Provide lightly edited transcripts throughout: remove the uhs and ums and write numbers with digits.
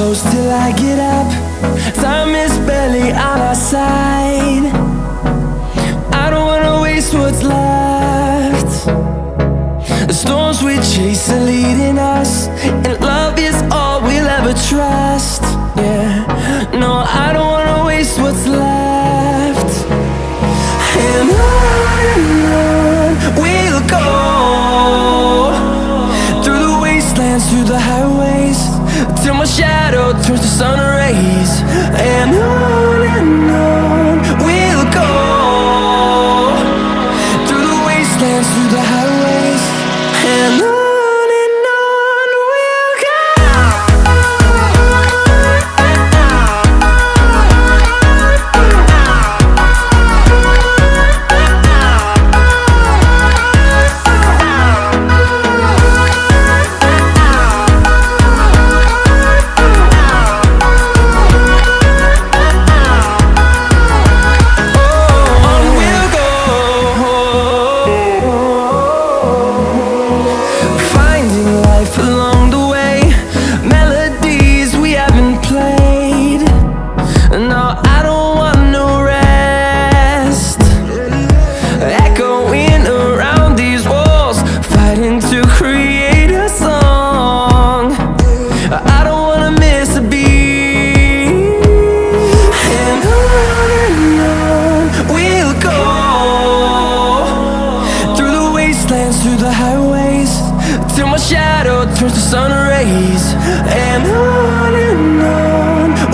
close till I get up. Time is barely on our side. I don't wanna waste what's left. The storms we chase are leading us, and love is all we'll ever trust. Yeah, no, I don't wanna waste what's left. And on we'll go, through the wastelands, through the highways, till my shadow turns to sun rays. And on we'll go, through the wastelands, through the highways, and on. Through the highways, till my shadow turns to sun rays. And on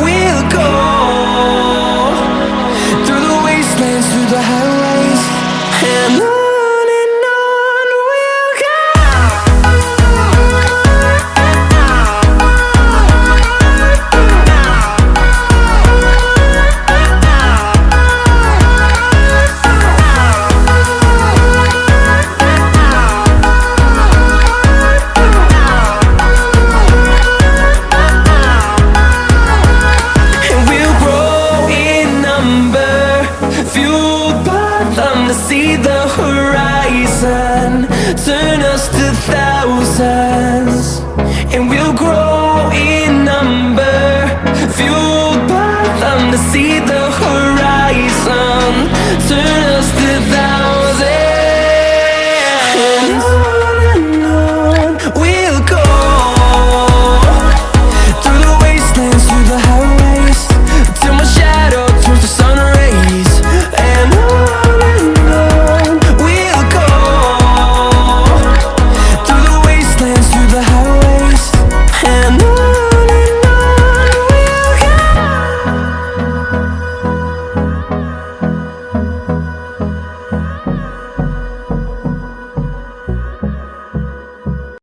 we'll go, through the wastelands, through the highways.